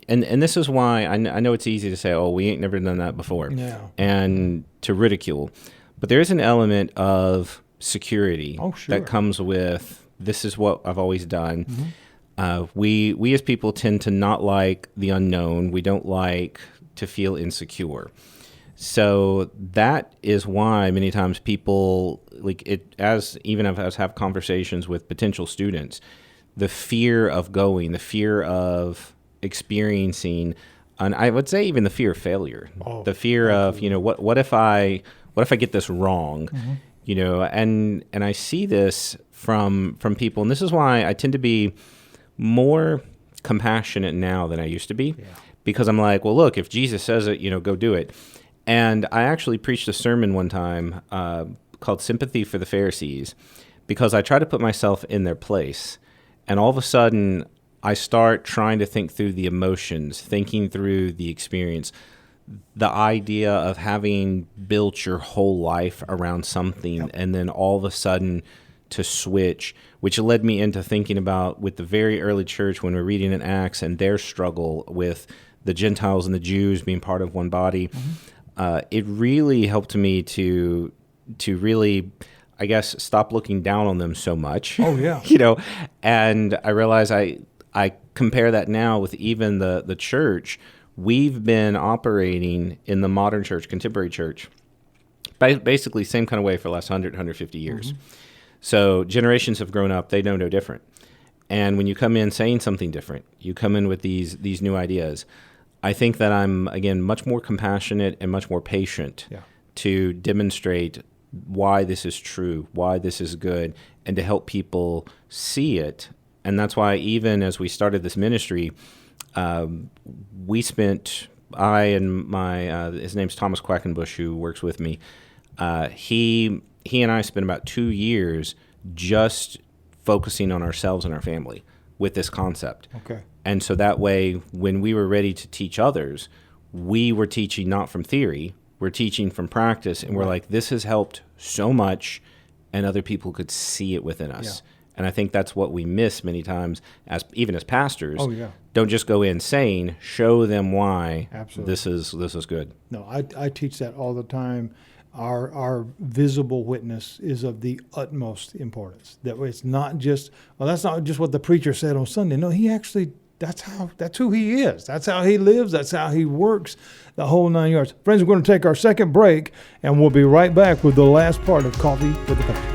Speaker 3: and this is why I know it's easy to say, oh, we ain't never done that before, and to ridicule, but there is an element of security that comes with this is what I've always done. Mm-hmm. We as people tend to not like the unknown. We don't like to feel insecure. So that is why many times people as have conversations with potential students, the fear of going, the fear of experiencing, and I would say even the fear of failure, the fear absolutely. Of, what if I get this wrong, mm-hmm. And I see this from people, and this is why I tend to be more compassionate now than I used to be, because I'm like, well, look, if Jesus says it, go do it. And I actually preached a sermon one time called Sympathy for the Pharisees, because I try to put myself in their place. And all of a sudden, I start trying to think through the emotions, thinking through the experience, the idea of having built your whole life around something, and then all of a sudden to switch, which led me into thinking about with the very early church when we're reading in Acts and their struggle with the Gentiles and the Jews being part of one body. Mm-hmm. It really helped me to really, I guess, stop looking down on them so much.
Speaker 2: Oh, yeah.
Speaker 3: And I realized I compare that now with even the church. We've been operating in the modern church, contemporary church, basically same kind of way for the last 100, 150 years. So generations have grown up, they know no different. And when you come in saying something different, you come in with these new ideas. I think that I'm, again, much more compassionate and much more patient to demonstrate why this is true, why this is good, and to help people see it. And that's why even as we started this ministry, we spent, I and my, his name's Thomas Quackenbush, who works with me. He and I spent about 2 years just focusing on ourselves and our family with this concept.
Speaker 2: Okay.
Speaker 3: And so that way, when we were ready to teach others, we were teaching not from theory, we're teaching from practice. And we're like, this has helped so much, and other people could see it within us. Yeah. And I think that's what we miss many times, even as pastors.
Speaker 2: Oh, yeah.
Speaker 3: Don't just go in saying, show them why
Speaker 2: Absolutely.
Speaker 3: this is good.
Speaker 2: No, I teach that all the time. Our visible witness is of the utmost importance. That way, it's not just, well, that's not just what the preacher said on Sunday. No, he actually, that's who he is. That's how he lives. That's how he works, the whole 9 yards. Friends, we're going to take our second break, and we'll be right back with the last part of Coffee with the Pastor.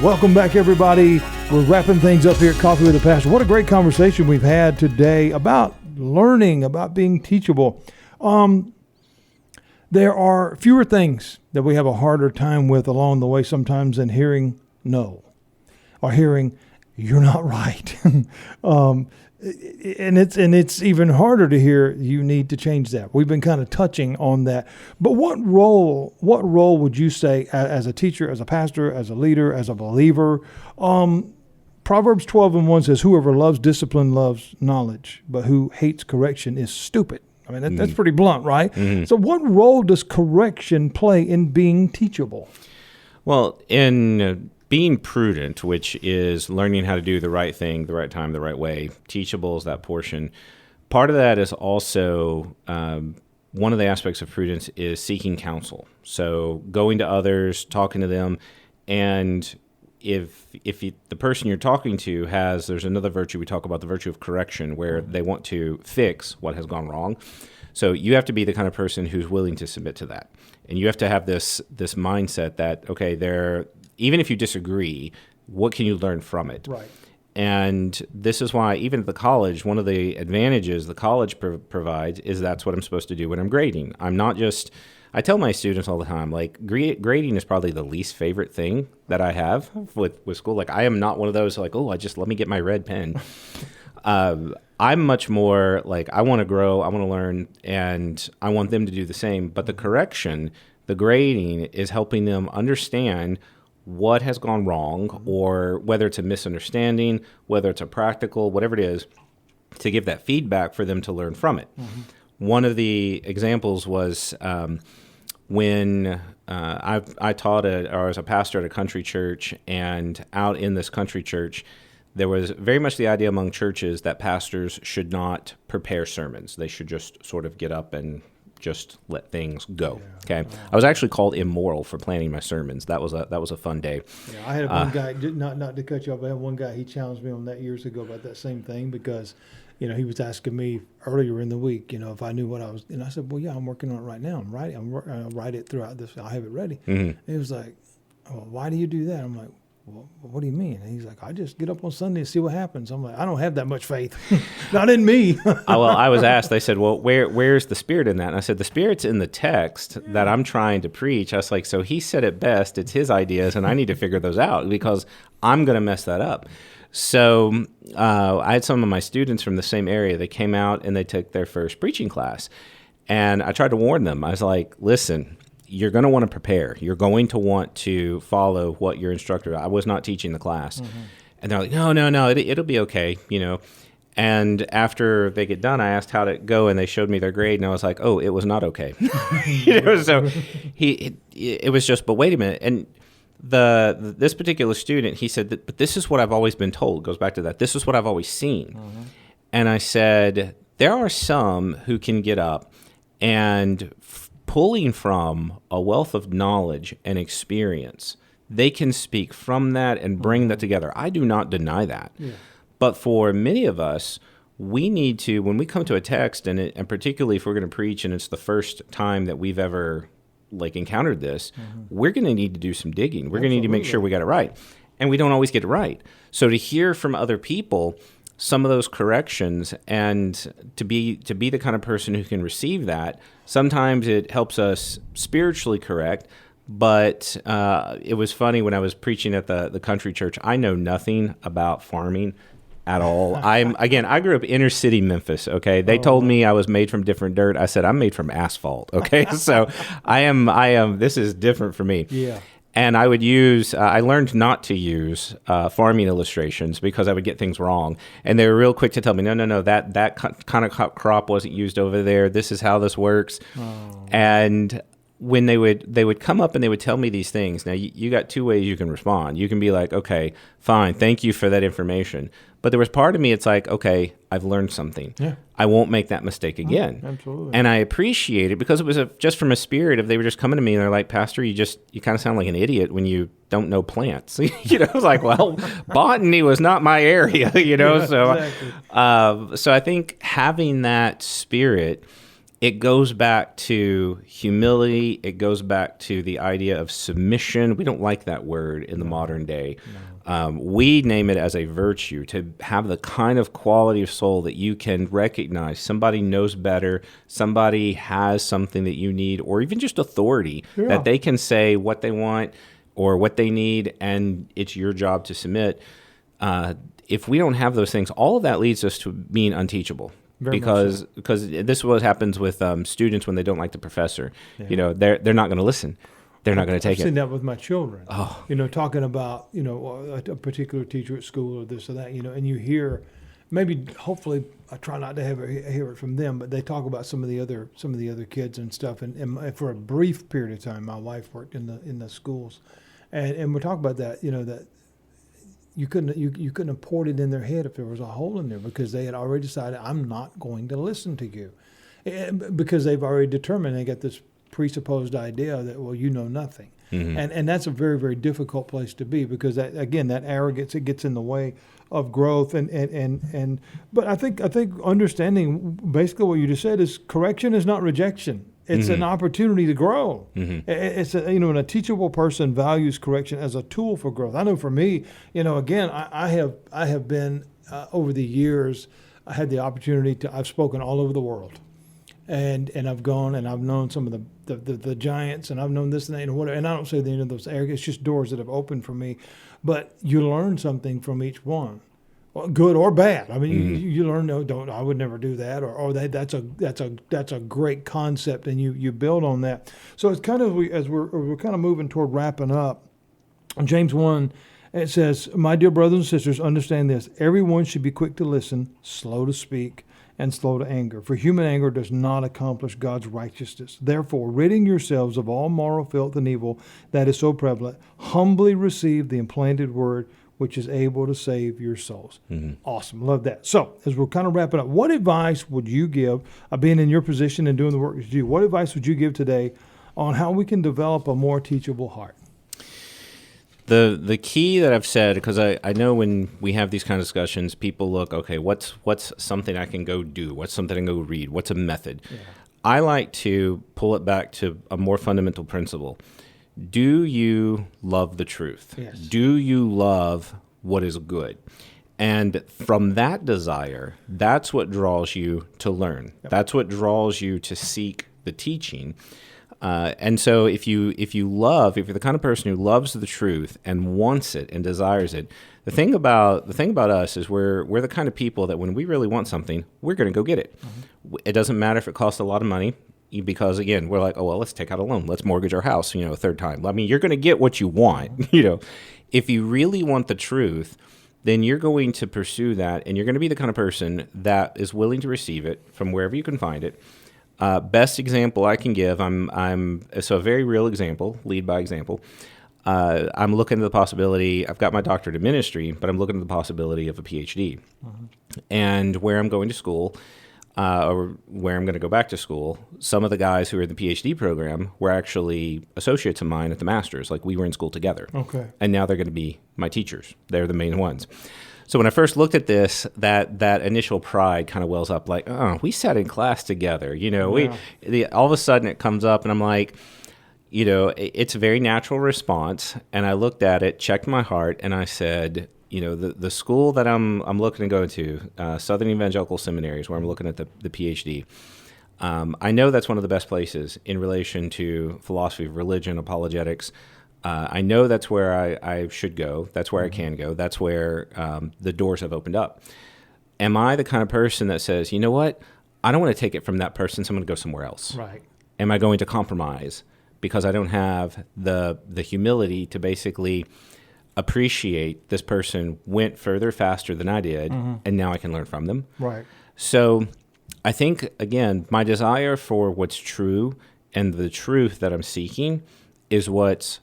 Speaker 2: Welcome back, everybody. We're wrapping things up here at Coffee with the Pastor. What a great conversation we've had today about learning, about being teachable. There are fewer things that we have a harder time with along the way sometimes than hearing no, or hearing you're not right. And it's even harder to hear you need to change that. We've been kind of touching on that. But what role would you say as a teacher, as a pastor, as a leader, as a believer? Proverbs 12:1 says, whoever loves discipline loves knowledge, but who hates correction is stupid. I mean, that's pretty blunt, right? Mm-hmm. So what role does correction play in being teachable?
Speaker 3: Well, in being prudent, which is learning how to do the right thing, the right time, the right way, teachable is that portion. Part of that is also one of the aspects of prudence is seeking counsel. So going to others, talking to them, and if the person you're talking to there's another virtue we talk about, the virtue of correction, where they want to fix what has gone wrong. So you have to be the kind of person who's willing to submit to that, and you have to have this mindset that even if you disagree, what can you learn from it?
Speaker 2: Right.
Speaker 3: And this is why even at the college, one of the advantages the college provides is that's what I'm supposed to do when I'm grading. I'm not just, I tell my students all the time, like grading is probably the least favorite thing that I have with school. Like I am not one of those like, oh, let me get my red pen. I'm much more like I want to grow, I want to learn, and I want them to do the same. But the correction, the grading is helping them understand what has gone wrong, or whether it's a misunderstanding, whether it's a practical, whatever it is, to give that feedback for them to learn from it. Mm-hmm. One of the examples was when I taught or was a pastor at a country church, and out in this country church, there was very much the idea among churches that pastors should not prepare sermons. They should just sort of get up and just let things go. Yeah. Okay, I was actually called immoral for planning my sermons. That was a fun day.
Speaker 2: Yeah, I had one guy, not to cut you off, but I had one guy, he challenged me on that years ago about that same thing, because he was asking me earlier in the week, if I knew what I was, and I said, well, yeah, I'm working on it right now. I'll write it throughout this. I have it ready. Mm-hmm. And he was like, well, why do you do that? I'm like, well, what do you mean? And he's like, I just get up on Sunday and see what happens. I'm like, I don't have that much faith. Not in me.
Speaker 3: Well, I was asked, they said, well, where's the Spirit in that? And I said, the Spirit's in the text that I'm trying to preach. I was like, so he said it best. It's his ideas, and I need to figure those out because I'm going to mess that up. So I had some of my students from the same area. They came out and they took their first preaching class. And I tried to warn them. I was like, listen, you're going to want to prepare. You're going to want to follow what your instructor. I was not teaching the class. Mm-hmm. And they're like, no, it'll be okay, And after they get done, I asked how'd it go, and they showed me their grade, and I was like, oh, it was not okay. So it was just, but wait a minute. And this particular student, he said, but this is what I've always been told. It goes back to that. This is what I've always seen. Mm-hmm. And I said, there are some who can get up and pulling from a wealth of knowledge and experience, they can speak from that and bring that together. I do not deny that. Yeah. But for many of us, we need to, when we come to a text, and particularly if we're going to preach and it's the first time that we've ever encountered this, we're going to need to do some digging. We're going to need to make sure we got it right. And we don't always get it right. So to hear from other people some of those corrections and to be the kind of person who can receive that, sometimes it helps us spiritually correct. But it was funny when I was preaching at the country church. I know nothing about farming at all. I grew up inner city Memphis. Okay, they told me I was made from different dirt. I said I'm made from asphalt. Okay, so I am. This is different for me. Yeah. And I would use. I learned not to use farming illustrations because I would get things wrong. And they were real quick to tell me, no, that kind of crop wasn't used over there. This is how this works. Oh. And when they would come up and they would tell me these things. Now, you got two ways you can respond. You can be like, okay, fine, thank you for that information. But there was part of me, it's like, okay, I've learned something. Yeah. I won't make that mistake again. Absolutely. And I appreciate it because it was just from a spirit of they were just coming to me and they're like, Pastor, you kind of sound like an idiot when you don't know plants. I was like, well, botany was not my area, Yeah, so, exactly. So I think having that spirit, it goes back to humility. It goes back to the idea of submission. We don't like that word in the modern day. No. We name it as a virtue, to have the kind of quality of soul that you can recognize somebody knows better, somebody has something that you need, or even just authority, that they can say what they want or what they need, and it's your job to submit. If we don't have those things, all of that leads us to being unteachable. Because this is what happens with students when they don't like the professor. Yeah. They're not going to listen. They're not going to take it.
Speaker 2: I've seen that with my children. Oh. Talking about a particular teacher at school or this or that. And you hear, hopefully, I try not to hear it from them, but they talk about some of the other kids and stuff. And for a brief period of time, my wife worked in the schools, and we're talking about that. That. You couldn't have poured it in their head if there was a hole in there, because they had already decided, I'm not going to listen to you, because they've already determined, they got this presupposed idea that, well, you know nothing. Mm-hmm. And that's a very, very difficult place to be, because that arrogance, it gets in the way of growth. But I think understanding basically what you just said is correction is not rejection. It's an opportunity to grow. Mm-hmm. It's when a teachable person values correction as a tool for growth. I know for me, again, I have been over the years, I had the opportunity I've spoken all over the world, and I've gone and I've known some of the giants, and I've known this and that and whatever. And I don't say the end of those areas. It's just doors that have opened for me. But you learn something from each one. Good or bad. I mean, you learn. I would never do that, or that's a great concept, and you build on that. So it's kind of as we're kind of moving toward wrapping up. In James 1, it says, "My dear brothers and sisters, understand this: everyone should be quick to listen, slow to speak, and slow to anger. For human anger does not accomplish God's righteousness. Therefore, ridding yourselves of all moral filth and evil that is so prevalent, humbly receive the implanted word, which is able to save your souls." Mm-hmm. Awesome. Love that. So as we're kind of wrapping up, what advice would you give, being in your position and doing the work that you do, what advice would you give today on how we can develop a more teachable heart?
Speaker 3: The key that I've said, because I know when we have these kind of discussions, people look, okay, what's something I can go do? What's something I can go read? What's a method? Yeah. I like to pull it back to a more fundamental principle. Do you love the truth? Yes. Do you love what is good? And from that desire, that's what draws you to learn. Yep. That's what draws you to seek the teaching. And so if you're the kind of person who loves the truth and wants it and desires it, the thing about us is we're the kind of people that when we really want something, we're going to go get it. Mm-hmm. It doesn't matter if it costs a lot of money. Because again, we're like, oh well, let's take out a loan, let's mortgage our house, a third time. I mean, you're going to get what you want. If you really want the truth, then you're going to pursue that, and you're going to be the kind of person that is willing to receive it from wherever you can find it. Best example I can give, so a very real example, lead by example. I'm looking at the possibility. I've got my doctorate in ministry, but I'm looking at the possibility of a PhD, and where I'm going to school. or where I'm going to go back to school, some of the guys who are in the PhD program were actually associates of mine at the master's. Like we were in school together.
Speaker 2: Okay.
Speaker 3: And now they're going to be my teachers. They're the main ones. So when I first looked at this, that initial pride kind of wells up like, oh, we sat in class together. All of a sudden it comes up and I'm like, it's a very natural response. And I looked at it, checked my heart, and I said, the school that I'm looking to go to, Southern Evangelical Seminary is where I'm looking at the PhD. I know that's one of the best places in relation to philosophy of religion, apologetics. I know that's where I should go. That's where I can go. That's where the doors have opened up. Am I the kind of person that says, you know what? I don't want to take it from that person, so I'm going to go somewhere else.
Speaker 2: Right.
Speaker 3: Am I going to compromise because I don't have the humility to basically appreciate this person went further faster than I did, and now I can learn from them?
Speaker 2: Right.
Speaker 3: So I think, again, my desire for what's true and the truth that I'm seeking is what's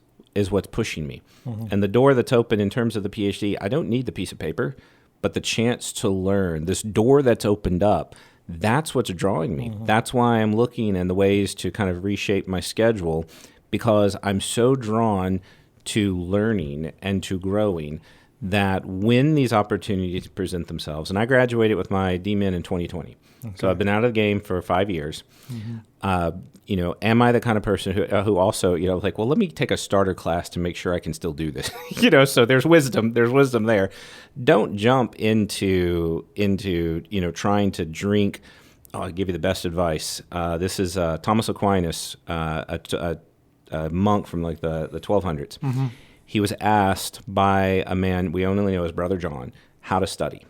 Speaker 3: pushing me. And the door that's open in terms of the PhD, I don't need the piece of paper, but the chance to learn, this door that's opened up, that's what's drawing me. That's why I'm looking in the ways to kind of reshape my schedule, because I'm so drawn to learning and to growing that when these opportunities present themselves, and I graduated with my DMin in 2020. Okay. So I've been out of the game for 5 years. Am I the kind of person who also, like, well, let me take a starter class to make sure I can still do this, so there's wisdom there. Don't jump into trying to drink. I'll give you the best advice. This is Thomas Aquinas, a monk from like the 1200s. He was asked by a man we only know as Brother John how to study.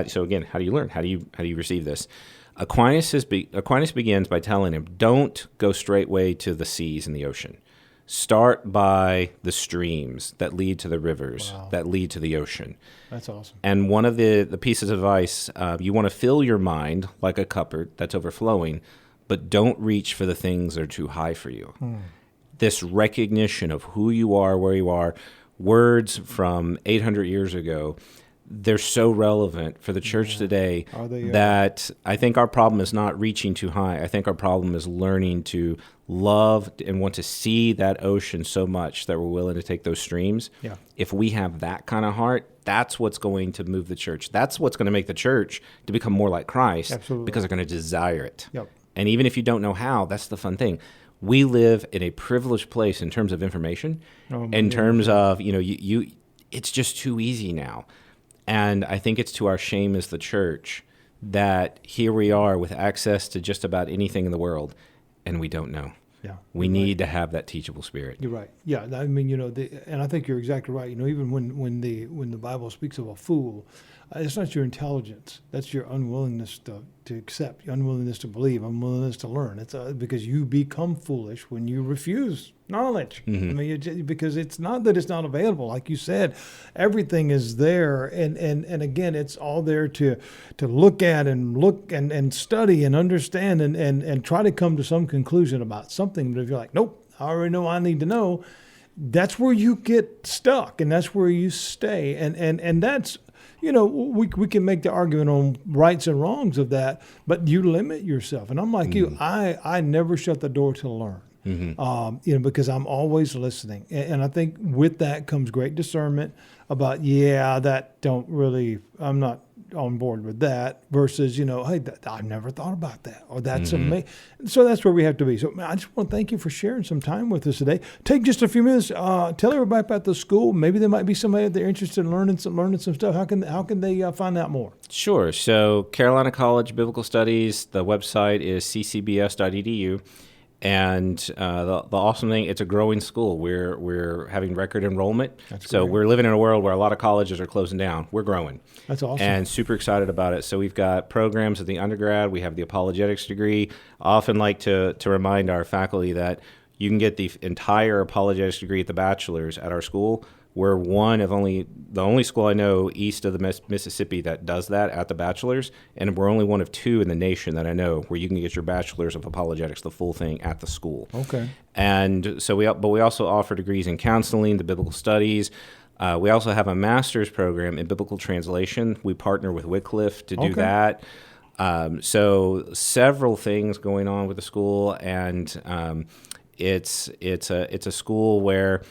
Speaker 3: So again, how do you learn? How do you receive this? Aquinas begins by telling him, don't go straightway to the seas and the ocean. Start by the streams that lead to the rivers, that lead to the ocean.
Speaker 2: That's awesome.
Speaker 3: And one of the pieces of advice, you want to fill your mind like a cupboard that's overflowing, but don't reach for the things that are too high for you. This recognition of who you are, where you are, words from 800 years ago, they're so relevant for the church today that I think our problem is not reaching too high. I think our problem is learning to love and want to see that ocean so much that we're willing to take those streams. Yeah. If we have that kind of heart, that's what's going to move the church. That's what's going to make the church to become more like Christ. Absolutely. Because they're going to desire it. Yep. And even if you don't know how, that's the fun thing. We live in a privileged place in terms of information, terms of, it's just too easy now. And I think it's to our shame as the church that here we are with access to just about anything in the world, and we don't know. Yeah, we need to have that teachable spirit.
Speaker 2: You're right. Yeah, I mean, and I think you're exactly right. Even when the Bible speaks of a fool, it's not your intelligence. That's your unwillingness to accept, your unwillingness to believe, unwillingness to learn. It's because you become foolish when you refuse knowledge. I mean, because it's not that it's not available. Like you said, everything is there, and again, it's all there to look at and study and understand and try to come to some conclusion about something. But if you're like, nope, I already know I need to know, that's where you get stuck, and that's where you stay, and that's. We can make the argument on rights and wrongs of that, but you limit yourself. And I'm like you, I never shut the door to learn, because I'm always listening. And I think with that comes great discernment about, I'm not on board with that versus, hey, I've never thought about that, or that's amazing. So that's where we have to be. So I just want to thank you for sharing some time with us today. Take just a few minutes, tell everybody about the school. Maybe there might be somebody that they're interested in learning some stuff. How can they find out more?
Speaker 3: Sure. So Carolina College Biblical Studies, the website is ccbs.edu. And the awesome thing, it's a growing school. We're having record enrollment. So we're living in a world where a lot of colleges are closing down. We're growing. That's awesome. And super excited about it. So we've got programs at the undergrad. We have the apologetics degree. I often like to remind our faculty that you can get the entire apologetics degree at the bachelor's at our school. We're the only school I know east of the Mississippi that does that at the bachelor's, and we're only one of two in the nation that I know where you can get your bachelor's of apologetics, the full thing, at the school. Okay. And so we also offer degrees in counseling, the biblical studies. We also have a master's program in biblical translation. We partner with Wycliffe to do that. So several things going on with the school, and it's a school where,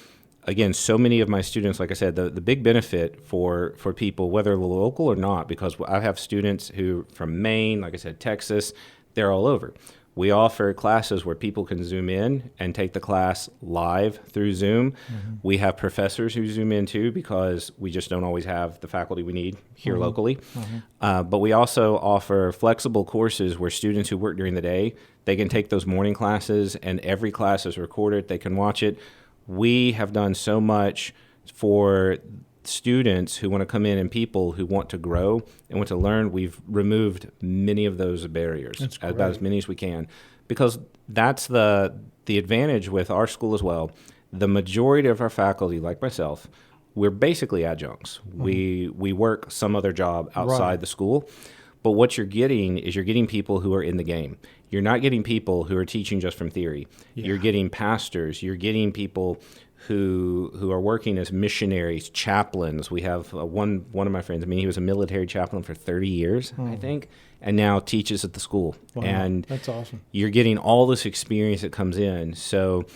Speaker 3: again, so many of my students, like I said, the big benefit for people, whether local or not, because I have students who from Maine, like I said, Texas, they're all over. We offer classes where people can Zoom in and take the class live through Zoom. Mm-hmm. We have professors who Zoom in too, because we just don't always have the faculty we need here mm-hmm. locally. Mm-hmm. But we also offer flexible courses where students who work during the day, they can take those morning classes, and every class is recorded. They can watch it. We have done so much for students who want to come in and people who want to grow and want to learn. We've removed many of those barriers, about as many as we can, because that's the advantage with our school as well. The majority of our faculty, like myself, we're basically adjuncts. Mm-hmm. We work some other job outside the school, but what you're getting is you're getting people who are in the game. You're not getting people who are teaching just from theory. Yeah. You're getting pastors. You're getting people who are working as missionaries, chaplains. We have one of my friends, he was a military chaplain for 30 years, I think, and now teaches at the school. Wow, and
Speaker 2: that's awesome.
Speaker 3: You're getting all this experience that comes in. So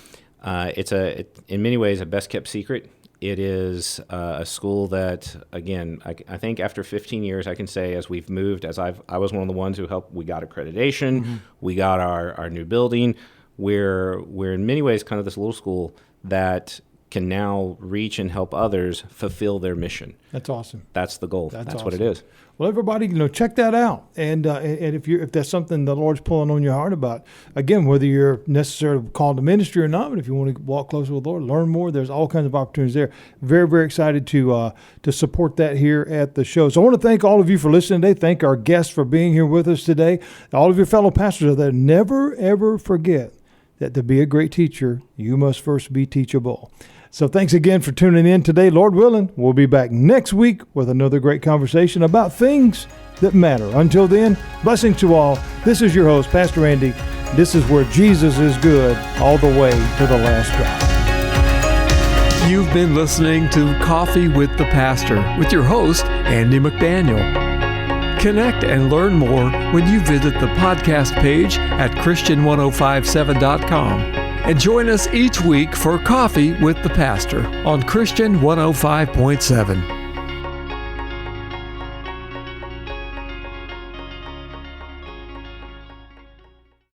Speaker 3: it's in many ways a best-kept secret. It is a school that, again, I think after 15 years, I can say, as we've moved, I was one of the ones who helped. We got accreditation. Mm-hmm. We got our new building. We're in many ways kind of this little school that can now reach and help others fulfill their mission.
Speaker 2: That's awesome.
Speaker 3: That's the goal. That's
Speaker 2: awesome.
Speaker 3: What it is.
Speaker 2: Well, everybody, check that out. And if that's something the Lord's pulling on your heart about, again, whether you're necessarily called to ministry or not, but if you want to walk closer with the Lord, learn more, there's all kinds of opportunities there. Very, very excited to support that here at the show. So I want to thank all of you for listening today. Thank our guests for being here with us today. All of your fellow pastors out there, never, ever forget that to be a great teacher, you must first be teachable. So thanks again for tuning in today. Lord willing, we'll be back next week with another great conversation about things that matter. Until then, blessings to all. This is your host, Pastor Andy. This is where Jesus is good all the way to the last drop.
Speaker 1: You've been listening to Coffee with the Pastor with your host, Andy McDaniel. Connect and learn more when you visit the podcast page at Christian1057.com. And join us each week for Coffee with the Pastor on Christian 105.7.